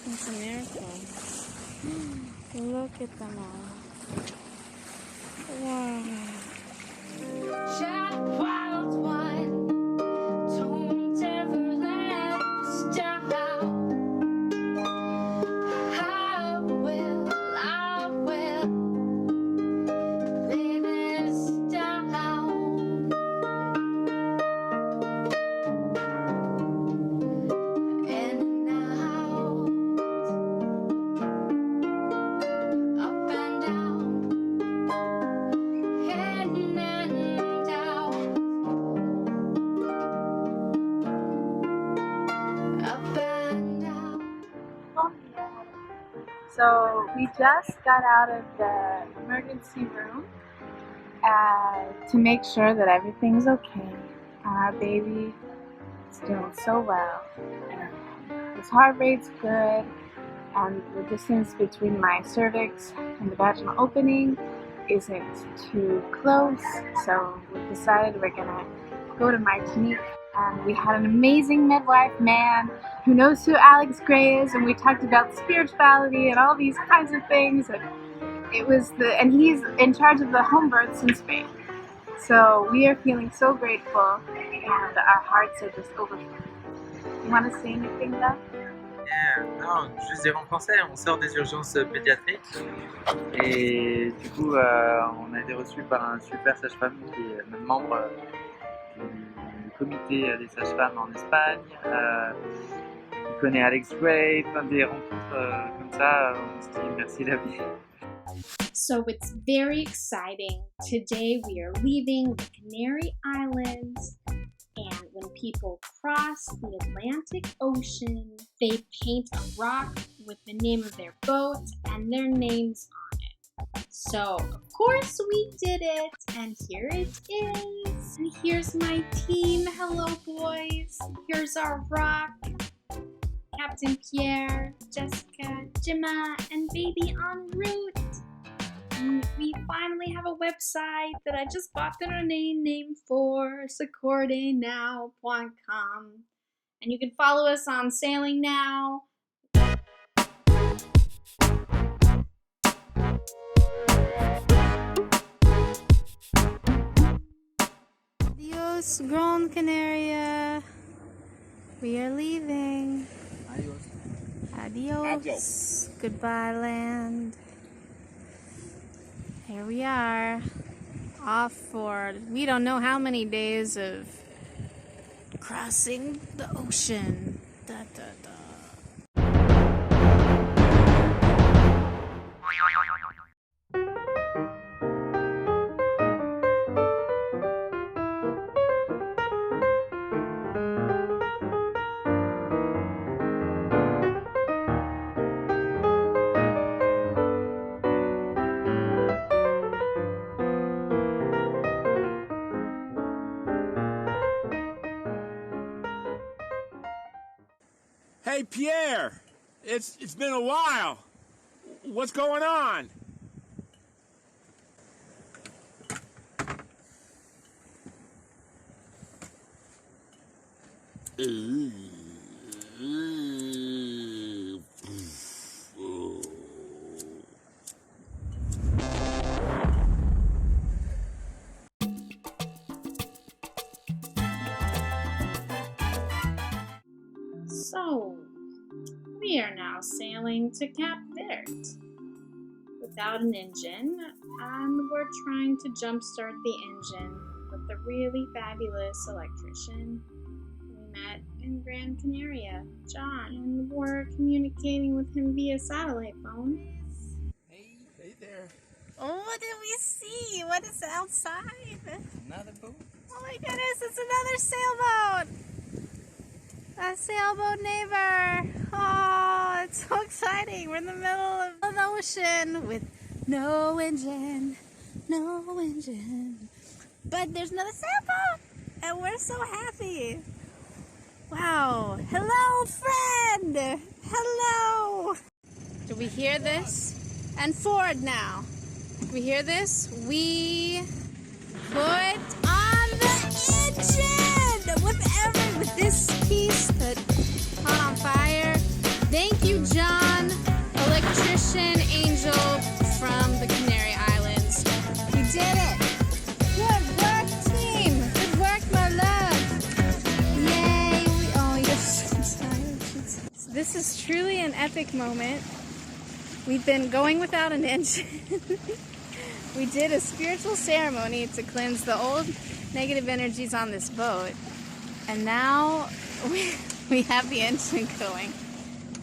It's a miracle. Look at them all. Wow. Jack Wild One, don't ever let us down. I will lay this down. In and out, up and down, in and out, up and down. So we just got out of the emergency room to make sure that everything's okay. And our baby is doing so well. And his heart rate's good, and the distance between my cervix and the vaginal opening isn't too close. So we decided we're gonna go to Martinique. And we had an amazing midwife man who knows who Alex Gray is, and we talked about spirituality and all these kinds of things. And and he's in charge of the home births in Spain. So we are feeling so grateful, and our hearts are just overflowing. You want to say anything, Doug? Non, juste dire en français, on sort des urgences pédiatriques et du coup on a été reçu par un super sage-femme qui est même membre du comité des sages-femmes en Espagne, qui connaît Alex Gray, plein des rencontres comme ça, on se dit merci la vie. So it's very exciting. Today we are leaving the Canary Islands, and when people cross the Atlantic Ocean, they paint a rock with the name of their boat and their names on it. So, of course we did it, and here it is. And here's my team. Hello, boys. Here's our rock. Captain Pierre, Jessica, Gemma, and baby en route. And we finally have a website that I just bought the domain name for, secordenow.com. And you can follow us on Sailing Now. Adios, Gran Canaria. We are leaving. Adios. Adios. Goodbye, land. Here we are, off for we don't know how many days of crossing the ocean. Da, da, da. Hey, Pierre, it's been a while. What's going on? So, we are now sailing to Cape Verde without an engine, and we're trying to jumpstart the engine with a really fabulous electrician we met in Gran Canaria, John, and we're communicating with him via satellite phone. Hey there. Oh, what did we see? What is outside? Another boat? Oh my goodness, it's another sailboat! A sailboat neighbor! Oh, it's so exciting! We're in the middle of the ocean with no engine, but there's another sailboat, and we're so happy. Wow! Hello, friend! Hello! Do we hear this? And forward now. Do we hear this? We put on the engine with this piece that caught on fire. Thank you, John. This is truly an epic moment. We've been going without an engine. We did a spiritual ceremony to cleanse the old negative energies on this boat. And now we have the engine going.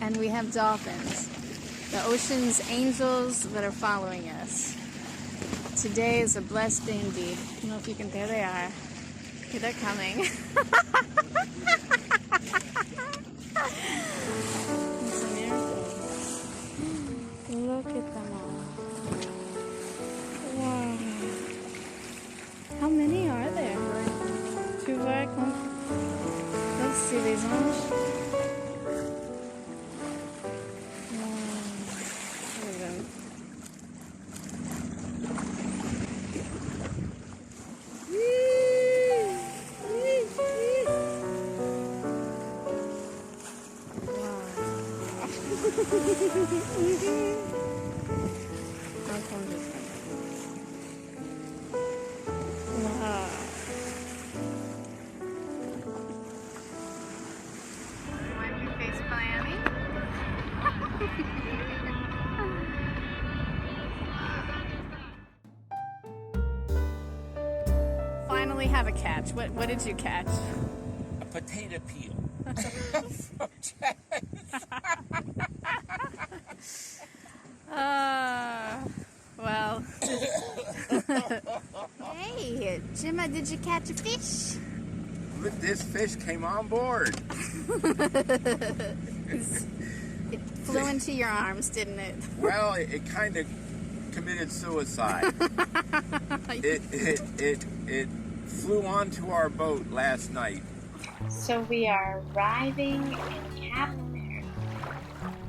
And we have dolphins. The ocean's angels that are following us. Today is a blessed day indeed. I don't know if you can, there they are. Okay, they're coming. It's a miracle. Look at them all. Wow. How many are there? Tu vois, là, c'est les anges. Finally have a catch. What did you catch? A potato peel. Well. Hey, Jimma, did you catch a fish? This fish came on board. It flew into your arms, didn't it? Well, it kind of committed suicide. It flew onto our boat last night. So we are arriving in Cape Verde,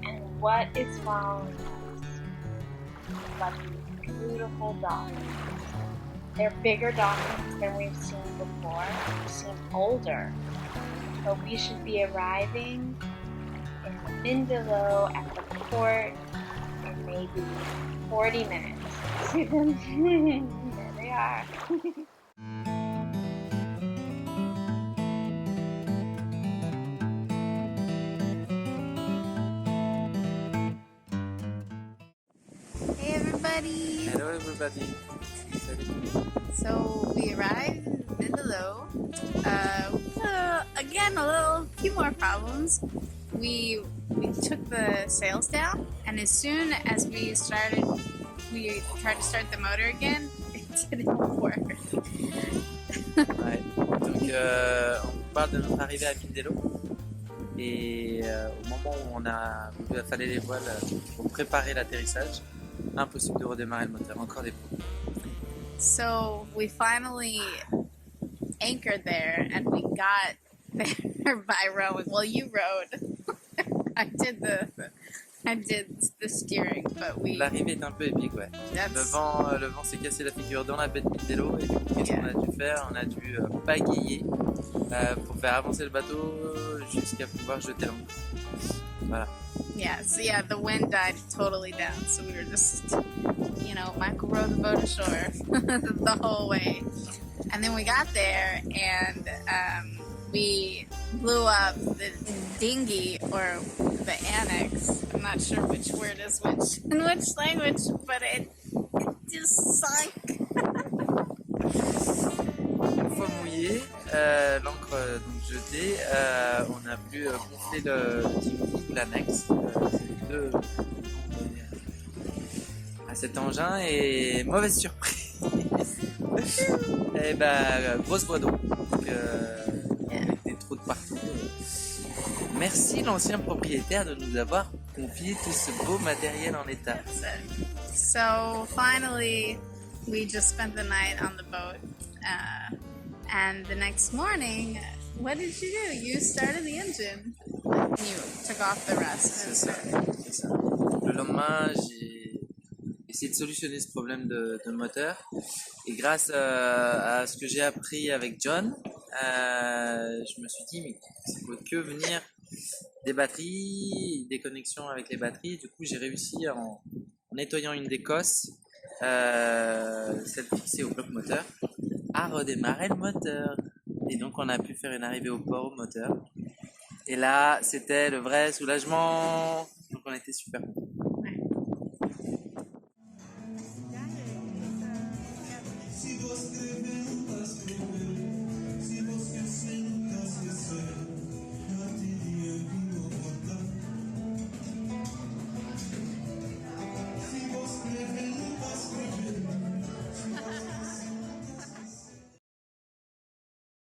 and what is following us but these beautiful dolphins. They're bigger dolphins than we've seen before. They seem older, but we should be arriving in Mindelo at the port in maybe 40 minutes. See them? There they are. Hey everybody! Hello everybody. So we arrived in Mindelo. Again, few more problems. We took the sails down, and as soon as we tried to start the motor again, it didn't work. Ouais. Donc on parle de notre arrivée à Mindelo et au moment où on a voulu affaler les voiles pour préparer l'atterrissage, impossible de redémarrer le moteur, encore des problèmes. So we finally anchored there, and we got there by rowing. Well, you rowed. I did the steering, but we. L'arrivée est un peu épique, ouais. Le vent s'est cassé la figure dans la baie de Mindelo, et du coup, qu'est-ce qu'on a dû faire? On a dû pagayer pour faire avancer le bateau jusqu'à pouvoir jeter l'ancre. Voilà. Yeah, so the wind died totally down, so we were just, Michael rowed the boat ashore the whole way. And then we got there, and we blew up the dinghy, or the annex. I'm not sure which word is which in which language, but it just sunk. Une fois mouillé, l'ancre donc jetée, on a pu gonfler le dinghy, l'annexe, c'est deux à cet engin, et mauvaise surprise. Et grosse voie d'eau, donc avec des trous de partout. Merci l'ancien propriétaire de nous avoir confié tout ce beau matériel en état. So finally, we just spent the night on the boat, and the next morning, what did you do? You started the engine. You took off the rest. C'est ça. Le lendemain, j'ai essayé de solutionner ce problème de moteur, et grâce à ce que j'ai appris avec John, je me suis dit mais ça ne peut que venir des batteries, des connexions avec les batteries. Du coup, j'ai réussi en nettoyant une des cosses, celle fixée au bloc moteur, à redémarrer le moteur. Et donc, on a pu faire une arrivée au port au moteur. Et là, c'était le vrai soulagement. Donc on était super contents. Ouais.